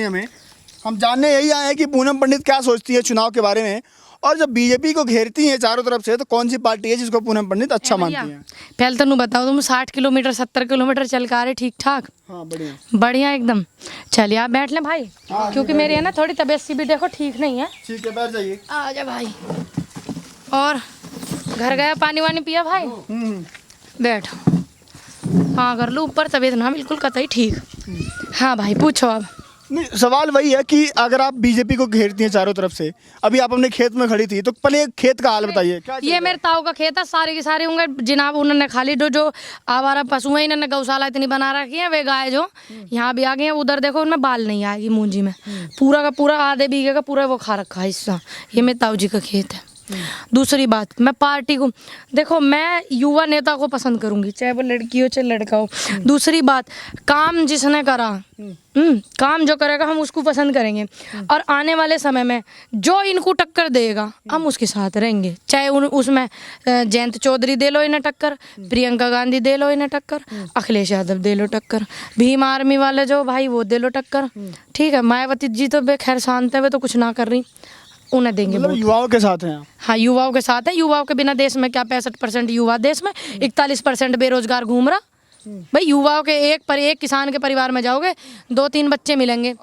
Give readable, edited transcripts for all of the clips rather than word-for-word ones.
हमें हम जानने यही आए हैं कि पूनम पंडित क्या सोचती है चुनाव के बारे में, और जब बीजेपी को घेरती है चारों तरफ से तो कौन सी पार्टी है जिसको पूनम पंडित अच्छा मानती है? पहले तो बताओ, तुम 60 किलोमीटर 70 किलोमीटर चल के आ रहे ठीक ठाक? हाँ बढ़िया बढ़िया एकदम। चलिए आप बैठ लें भाई, क्योंकि मेरी है ना थोड़ी तबीयत सी भी देखो ठीक नहीं है। ठीक है बैठ जाइए। आ जा भाई। और घर गया, पानी वानी पिया भाई? बैठ। हाँ कर लूँ ऊपर, तबीयत ना बिल्कुल कतई ठीक। हाँ भाई पूछो अब। नहीं सवाल वही है कि अगर आप बीजेपी को घेरती हैं चारों तरफ से, अभी आप अपने खेत में खड़ी थी तो पहले खेत का हाल बताइए क्या चल ये रहा है? मेरे ताऊ का खेत है, सारे के सारे होंगे जनाब। उन्होंने खाली जो आवारा पशु है, इन्होंने गौशाला इतनी बना रखी है, वे गाय जो यहाँ भी आ गई हैं। उधर देखो उनमें बाल नहीं आएगी मूंजी में, पूरा का पूरा आधे बीघे का पूरा वो खा रखा है हिस्सा। ये मेरे ताऊ जी का खेत है। दूसरी बात, मैं पार्टी को देखो, मैं युवा नेता को पसंद करूंगी, चाहे वो लड़की हो चाहे लड़का हो। दूसरी बात, काम जिसने करा, काम जो करेगा हम उसको पसंद करेंगे। और आने वाले समय में जो इनको टक्कर देगा हम उसके साथ रहेंगे, चाहे उसमें जयंत चौधरी दे लो इन्हें टक्कर, प्रियंका गांधी दे लो इन्हें टक्कर, अखिलेश यादव दे लो टक्कर, भीम आर्मी वाले जो भाई वो दे लो टक्कर। ठीक है, मायावती जी तो खैर शांत है, वे तो कुछ ना कर रही, उन्हें देंगे मतलब युवाओं के साथ हैं आप? हाँ युवाओं के साथ है। युवाओं के बिना देश में क्या, 65% युवा देश में, 41% बेरोजगार घूम रहा। भाई युवाओं के एक किसान के परिवार में जाओगे 2-3 बच्चे मिलेंगे,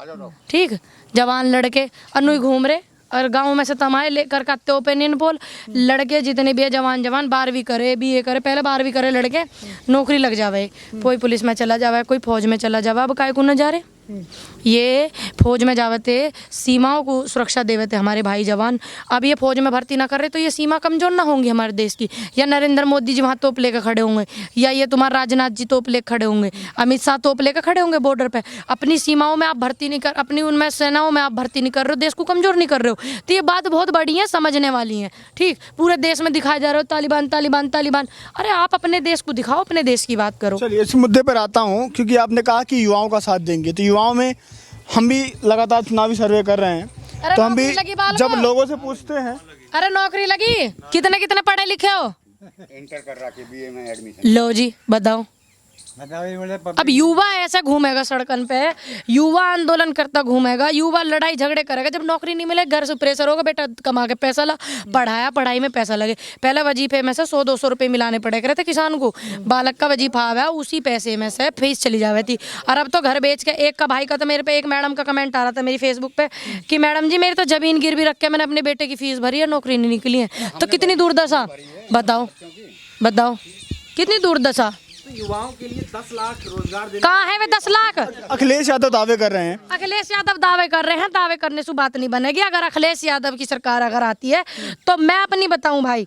ठीक, जवान लड़के अनुई घूम रहे। और गांव में से तमाए लेकर काते ओपिनियन पोल, लड़के जितने भी है जवान 12वीं करे, BA करे, पहले 12वीं करे लड़के, नौकरी लग जावे, कोई पुलिस में चला जावे, कोई फौज में चला जावे। अब काय को न जा रहे, ये फौज में जावे थे, सीमाओं को सुरक्षा देवे थे हमारे भाई जवान। अब ये फौज में भर्ती ना कर रहे तो ये सीमा कमजोर ना होंगी हमारे देश की? या नरेंद्र मोदी जी वहाँ तोप लेकर खड़े होंगे, या ये तुम्हारा राजनाथ जी तोप लेकर खड़े होंगे, अमित शाह तोप लेकर खड़े होंगे बॉर्डर पे? अपनी सीमाओं में आप भर्ती नहीं कर, अपनी उनमें सेनाओं में आप भर्ती नहीं कर रहे हो, देश को कमजोर नहीं कर रहे हो। तो ये बात बहुत बड़ी है, समझने वाली है। ठीक, पूरे देश में दिखाए जा रहे हो तालिबान तालिबान तालिबान। अरे आप अपने देश को दिखाओ, अपने देश की बात करो। चलिए इस मुद्दे पर आता हूँ, क्योंकि आपने कहा कि युवाओं का साथ देंगे, तो युवाओं में हम भी लगातार चुनावी सर्वे कर रहे हैं, तो हम भी जब लोगों से पूछते हैं, अरे नौकरी लगी, कितने कितने पढ़े लिखे हो? इंटर कर रहा है, BA में एडमिशन। लो जी बताओ। अब युवा ऐसा घूमेगा सड़कन पे, युवा आंदोलन करता घूमेगा, युवा लड़ाई झगड़े करेगा। जब नौकरी नहीं मिले घर से प्रेशर होगा, बेटा कमा के पैसा ला, पढ़ाया, पढ़ाई में पैसा लगे। पहले वजीफे में से 100-200 रुपये मिलाने पड़े करे थे किसान को, बालक का वजीफा आया उसी पैसे में से फीस चली जावे थी। और अब तो घर बेच के, एक का भाई का तो मेरे पे, एक मैडम का कमेंट आ रहा था मेरी फेसबुक पे कि मैडम जी मेरी तो जमीन गिरवी रख के मैंने अपने बेटे की फीस भरी है, नौकरी नहीं निकली है। तो कितनी दुर्दशा, बताओ बताओ कितनी दुर्दशा। युवाओं के लिए 10 लाख रोजगार देने कहाँ है वे 10 लाख? अखिलेश यादव दावे कर रहे हैं। अखिलेश यादव दावे कर रहे हैं, दावे करने से बात नहीं बनेगी। अगर अखिलेश यादव की सरकार अगर आती है तो मैं अपनी बताऊं भाई,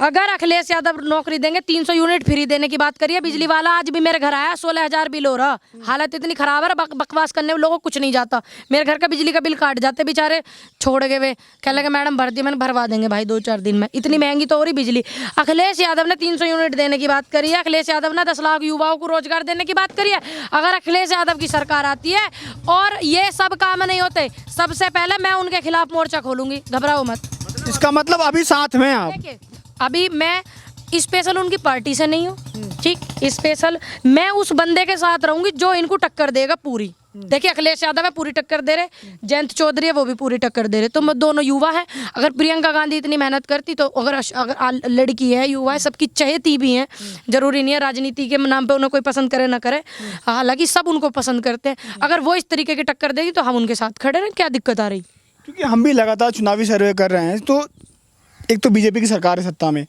अगर अखिलेश यादव नौकरी देंगे, 300 यूनिट फ्री देने की बात करिए। बिजली वाला आज भी मेरे घर आया, 16,000 बिल हो रहा। हालत इतनी खराब है, बकवास करने में लोगों को कुछ नहीं जाता। मेरे घर का बिजली का बिल काट जाते बेचारे, छोड़ गए वे, कह लगे मैडम भर दिए, मैंने भरवा देंगे भाई 2-4 दिन में, इतनी महंगी तो हो रही बिजली। अखिलेश यादव ने 300 यूनिट देने की बात करी है, अखिलेश यादव ने 10 लाख युवाओं को रोजगार देने की बात करिए। अगर अखिलेश यादव की सरकार आती है और ये सब काम नहीं होते, सबसे पहले मैं उनके खिलाफ मोर्चा खोलूंगी, घबराओ मत। इसका मतलब अभी साथ में आप? देखिए अभी मैं स्पेशल उनकी पार्टी से नहीं हूँ, ठीक, स्पेशल मैं उस बंदे के साथ रहूंगी जो इनको टक्कर देगा पूरी। देखिए अखिलेश यादव है, पूरी टक्कर दे रहे, जयंत चौधरी है, वो भी पूरी टक्कर दे रहे, तो मैं दोनों युवा हैं। अगर प्रियंका गांधी इतनी मेहनत करती तो, अगर लड़की है, युवा है, सबकी चहेती भी हैं, जरूरी नहीं है राजनीति के नाम पे उन्हें कोई पसंद करे ना करे, हालांकि सब उनको पसंद करते हैं। अगर वो इस तरीके की टक्कर देगी तो हम उनके साथ खड़े रहें, क्या दिक्कत आ रही? क्योंकि हम भी लगातार चुनावी सर्वे कर रहे हैं, तो एक तो बीजेपी की सरकार है सत्ता में,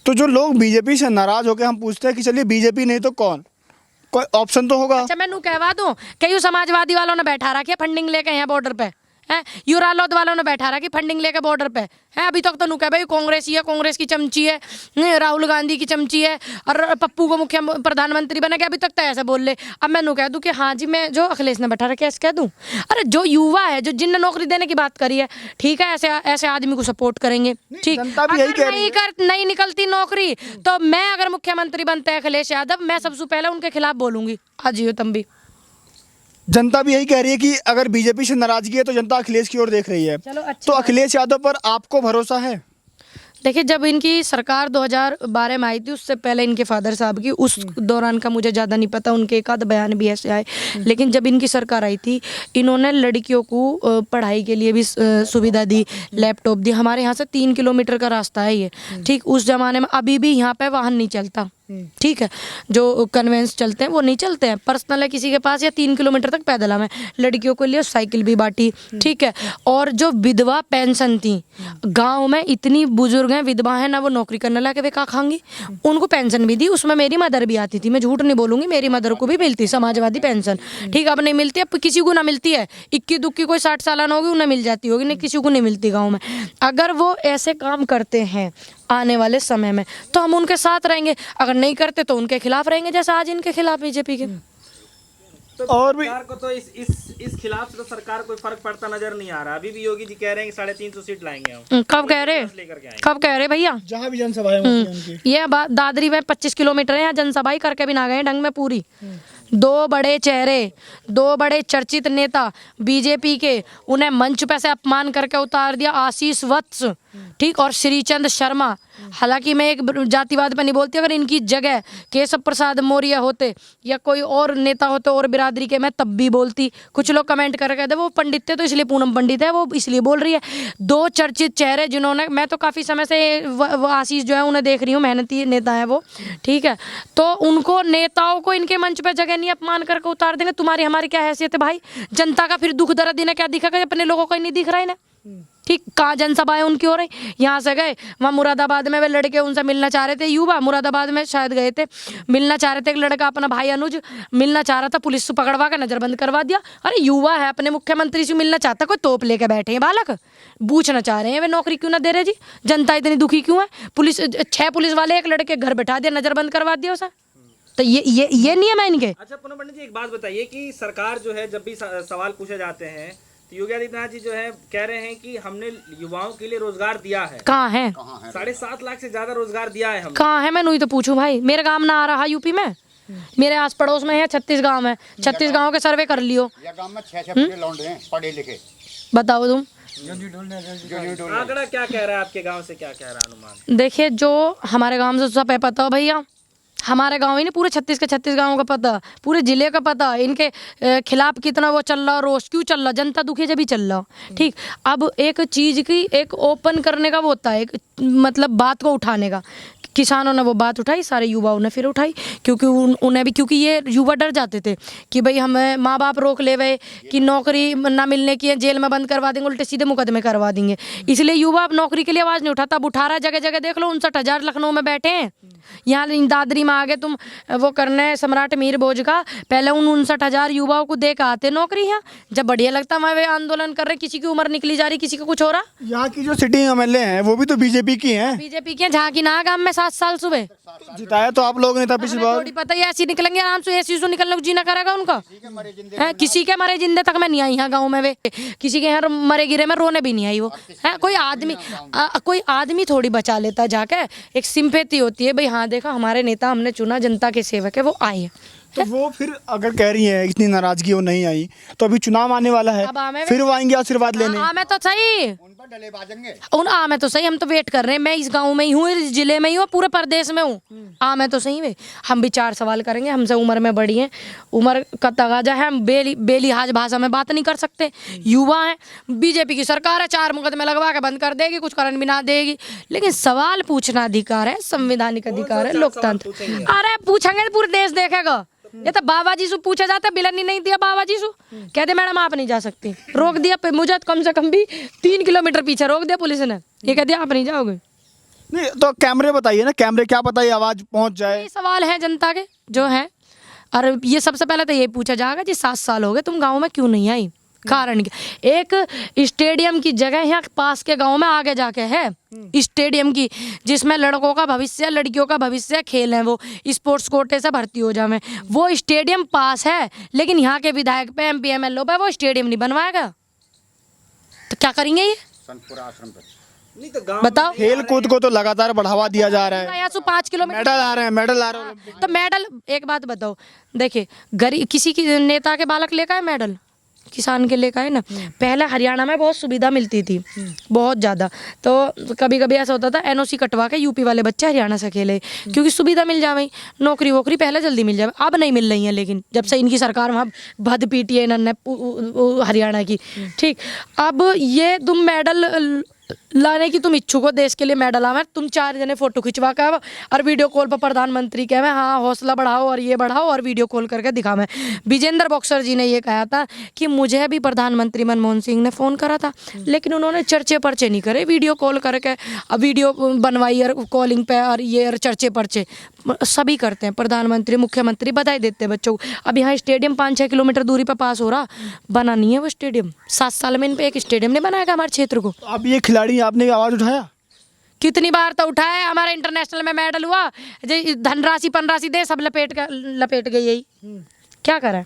तो जो लोग बीजेपी से नाराज होकर हम पूछते हैं कि चलिए बीजेपी नहीं तो कौन, कोई ऑप्शन तो होगा। अच्छा मैं नू कहवा दूं, कई समाजवादी वालों ने बैठा रखी है फंडिंग लेके यहाँ बॉर्डर पे है, युरालोद वालों ने बैठा रखी फंडिंग लेके बॉर्डर पे है। अभी तक तो नू कह भाई कांग्रेस ही है, कांग्रेस की चमची है, राहुल गांधी की चमची है, और पप्पू को मुख्य प्रधानमंत्री बना के अभी तक तो ऐसे बोल ले। अब मैं नू कह दूं कि हाँ जी मैं जो अखिलेश ने बैठा रखे ऐसे कह दूं? अरे जो युवा है, जो जिनने नौकरी देने की बात करी है, ठीक है, ऐसे आदमी को सपोर्ट करेंगे, ठीक। अगर नहीं निकलती नौकरी तो मैं, अगर मुख्यमंत्री बनते हैं अखिलेश यादव, मैं सबसे पहले उनके खिलाफ बोलूंगी। आज ही तुम भी, जनता भी यही कह रही है कि अगर बीजेपी से नाराजगी है तो जनता अखिलेश की ओर देख रही है। चलो अच्छा, तो अखिलेश यादव पर आपको भरोसा है? देखिए, जब इनकी सरकार 2012 में आई थी, उससे पहले इनके फादर साहब की, उस दौरान का मुझे ज़्यादा नहीं पता, उनके एक आध बयान भी ऐसे आए। लेकिन जब इनकी सरकार आई थी, इन्होंने लड़कियों को पढ़ाई के लिए भी सुविधा दी, लैपटॉप दी। हमारे यहाँ से 3 किलोमीटर का रास्ता है ये, ठीक। उस ज़माने में अभी भी यहाँ पे वाहन नहीं चलता, ठीक है, जो कन्वेंस चलते हैं वो नहीं चलते हैं, पर्सनल है किसी के पास, या 3 किलोमीटर तक पैदल हमें। लड़कियों के लिए साइकिल भी बांटी, ठीक है। और जो विधवा पेंशन थी, गांव में इतनी बुजुर्ग हैं, विधवा हैं ना, वो नौकरी करने लगे, वे क्या खाएंगी, उनको पेंशन भी दी। उसमें मेरी मदर भी आती थी, मैं झूठ नहीं बोलूंगी, मेरी मदर को भी मिलती समाजवादी पेंशन, ठीक। अब नहीं मिलती, अब किसी को ना मिलती है, इक्की दुक्की कोई 60 सालाना होगी उन्हें मिल जाती होगी, नहीं किसी को नहीं मिलती गाँव में। अगर वो ऐसे काम करते हैं आने वाले समय में, तो हम उनके साथ रहेंगे, अगर नहीं करते तो उनके खिलाफ रहेंगे, जैसा आज इनके खिलाफ बीजेपी के। तो और भी सरकार को तो इस खिलाफ से तो सरकार कोई फर्क पड़ता नजर नहीं आ रहा। अभी भी योगी जी कह रहे हैं कि 350 सीट लाएंगे हम। कब कह रहे, लेकर के आएंगे। कब कह रहे भैया? जहाँ भी जनसभाएं होती हैं उनकी, ये बात दादरी में 25 किलोमीटर है, यहाँ जनसभा ही करके भी ना गए ढंग में पूरी। 2 बड़े चेहरे, 2 बड़े चर्चित नेता बीजेपी के, उन्हें मंच पे से अपमान करके उतार दिया। आशीष वत्स, ठीक, और श्रीचंद शर्मा। हालांकि मैं एक जातिवाद पर नहीं बोलती, अगर इनकी जगह केशव प्रसाद मौर्य होते या कोई और नेता होते और बिरादरी के, मैं तब भी बोलती। कुछ लोग कमेंट कर कहते वो पंडित थे तो इसलिए पूनम पंडित है, वो इसलिए बोल रही है। 2 चर्चित चेहरे जिन्होंने, मैं तो काफ़ी समय से वो आशीष जो है उन्हें देख रही हूँ, मेहनती नेता है वो, ठीक है। तो उनको, नेताओं को इनके मंच पे जगह नहीं, अपमान करके उतार देंगे। तुम्हारी हमारी क्या हैसियत है भाई? जनता का फिर दुख दर्द इन्हें क्या दिखेगा? अपने लोगों को ही नहीं दिख रहा है इन्हें, ठीक। कहाँ जनसभाएं उनकी हो रही, यहाँ से गए वहाँ मुरादाबाद में, वे लड़के उनसे मिलना चाह रहे थे, युवा मुरादाबाद में शायद गए थे, मिलना चाह रहे थे, एक लड़का अपना भाई अनुज मिलना चाह रहा था, पुलिस से पकड़वा कर नजरबंद करवा दिया। अरे युवा है, अपने मुख्यमंत्री से मिलना चाहता, कोई तोप लेके बैठे हैं बालक, पूछना चाह रहे हैं वे नौकरी क्यों ना दे रहे जी, जनता इतनी दुखी क्यों है? पुलिस 6 पुलिस वाले एक लड़के घर बैठा दिया, नजरबंद करवा दिया उसे, तो ये नियम है इनके। अच्छा पूनम पंडित जी, एक बात बताइए कि सरकार जो है, जब भी सवाल पूछे जाते हैं तो योगी आदित्यनाथ जी जो है कह रहे हैं कि हमने युवाओं के लिए रोजगार दिया है। कहाँ है? 7.5 लाख से ज्यादा रोजगार दिया है हमने। कहाँ है? मैं नहीं तो पूछूं भाई, मेरे गांव ना आ रहा यूपी में, मेरे आस पड़ोस में है 36 गांव है, 36 गांव के सर्वे कर लियो। या गांव में 6 पूरे लौंडे हैं पढ़े लिखे। बताओ तुम, आंकड़ा क्या कह रहा है आपके गांव से, क्या कह रहा है अनुमान? देखिए, जो हमारे गांव से सब है पता हो भैया, हमारे गांव ही नहीं, पूरे 36 के 36 गांवों का पता, पूरे जिले का पता, इनके खिलाफ कितना वो चल रहा, रोष क्यों चल रहा, जनता दुखी जब भी चल रहा, ठीक। अब एक चीज की एक ओपन करने का वो होता है, एक मतलब बात को उठाने का। किसानों ने वो बात उठाई, सारे युवाओं ने फिर उठाई, क्योंकि उन्हें भी, क्योंकि ये युवा डर जाते थे कि भाई हमें माँ बाप रोक ले गए कि नौकरी ना मिलने की है, जेल में बंद करवा देंगे, उल्टे सीधे मुकदमे करवा देंगे, इसलिए युवा अब नौकरी के लिए आवाज़ नहीं उठाता। अब उठा रहा है, जगह जगह देख लो, 59,000 लखनऊ में बैठे हैं, यहाँ दादरी में आगे तुम वो करने सम्राट मीर भोज का, पहले उन 59,000 युवाओं को दे के आते नौकरी यहाँ, जब बढ़िया लगता वहाँ वे आंदोलन कर रहे, किसी की उम्र निकली जा रही, किसी का कुछ हो रहा। यहाँ की जो सिटिंग एमएलए हैं वो भी तो बीजेपी की हैं, बीजेपी के, जहाँ की ना गाँव में 7 साल सुबह जिताया तो आप लोग ने था पिछली बार। थोड़ी पता है, ऐसी निकलेंगे आराम से, ऐसी निकलने को जीना करेगा उनका है। किसी के मरे जिंदे तक मैं नहीं आई यहाँ गाँव में, वे किसी के यहाँ मरे गिरे में रोने भी नहीं आई वो है। कोई आदमी थोड़ी बचा लेता जाके, एक सिंपैथी होती है भाई, हाँ देखा हमारे नेता हमने चुना, जनता के सेवक है, वो आए। तो वो फिर अगर कह रही है इतनी नाराजगी वो नहीं आई, तो अभी चुनाव आने वाला है, फिर वो आएंगे आशीर्वाद लेने। मैं तो सही उन पर डले बाजेंगे। मैं तो सही, हम तो वेट कर रहे हैं। मैं इस गांव में ही हूँ, इस जिले में ही हूँ, पूरे प्रदेश में हूँ। मैं तो सही वे, हम भी 4 सवाल करेंगे, हमसे उम्र में बड़ी हैं, उम्र का तगाजा है, हम बेलिहाज भाषा में बात नहीं कर सकते, युवा हैं। बीजेपी की सरकार है, 4 मुकदमे लगवा के बंद कर देगी, कुछ करन भी ना देगी, लेकिन सवाल पूछना अधिकार है, संवैधानिक अधिकार है, लोकतंत्र। अरे पूछेंगे तो पूरे देश देखेगा। ये तो बाबा जी से पूछा जाता है, बिलन नहीं दिया बाबा जी से, कहते मैडम आप नहीं जा सकती, रोक दिया मुझे कम से कम भी 3 किलोमीटर पीछे रोक दिया पुलिस ने, ये कह दिया आप नहीं जाओगे। नहीं तो कैमरे बताइए ना, कैमरे क्या पता ये आवाज पहुंच जाए। ये सवाल है जनता के जो है, और ये सबसे पहले तो ये पूछा जाएगा जी 7 साल हो गए तुम गाँव में क्यों नहीं आई, कारण क्या? एक स्टेडियम की जगह यहाँ पास के गांव में आगे जाके है, स्टेडियम की, जिसमें लड़कों का भविष्य, लड़कियों का भविष्य खेल है, वो स्पोर्ट्स कोटे से भर्ती हो जाए, वो स्टेडियम पास है, लेकिन यहाँ के विधायक पे, MP MLO पे वो स्टेडियम नहीं बनवाएगा, तो क्या करेंगे ये? आश्रम पर नहीं तो गाँव बताओ। खेल कूद को तो लगातार बढ़ावा दिया जा रहा है, यहाँ से 5 किलोमीटर मेडल आ रहे हैं, मेडल आ रहे हैं। तो मेडल, एक बात बताओ, देखिए गरीब किसी की नेता के बालक लेकर है मेडल, किसान के लिए का है ना, पहले हरियाणा में बहुत सुविधा मिलती थी, बहुत ज़्यादा। तो कभी कभी ऐसा होता था एनओसी कटवा के यूपी वाले बच्चे हरियाणा से खेले, क्योंकि सुविधा मिल जावे, नौकरी वोकरी पहले जल्दी मिल जावे। अब नहीं मिल रही है, लेकिन जब से इनकी सरकार वहाँ भद पीटी है इन्होंने हरियाणा की, ठीक। अब ये तुम मेडल लाने की तुम इच्छुक हो, देश के लिए मेडल आवे, तुम 4 जने फोटो खिंचवा के और वीडियो कॉल पर प्रधानमंत्री कहे हाँ हौसला बढ़ाओ और ये बढ़ाओ और वीडियो कॉल करके दिखावे। विजेंद्र बॉक्सर जी ने ये कहा था कि मुझे भी प्रधानमंत्री मनमोहन सिंह ने फ़ोन करा था, लेकिन उन्होंने चर्चे पर्चे नहीं करे, वीडियो कॉल करके वीडियो बनवाई और कॉलिंग पे और ये और चर्चे पर्चे सभी करते हैं। प्रधानमंत्री मुख्यमंत्री बधाई देते हैं बच्चों को। अब यहाँ स्टेडियम 5-6 किलोमीटर दूरी पर पास हो रहा, बना नहीं है वो स्टेडियम। 7 साल में इन पे एक स्टेडियम नहीं बनाएगा हमारे क्षेत्र को। अब ये खिलाड़ी आपने आवाज़ उठाया? कितनी बार तो उठाया, हमारे इंटरनेशनल में मेडल हुआ, धनराशि पनराशि दे, सब लपेट गई यही, क्या करें।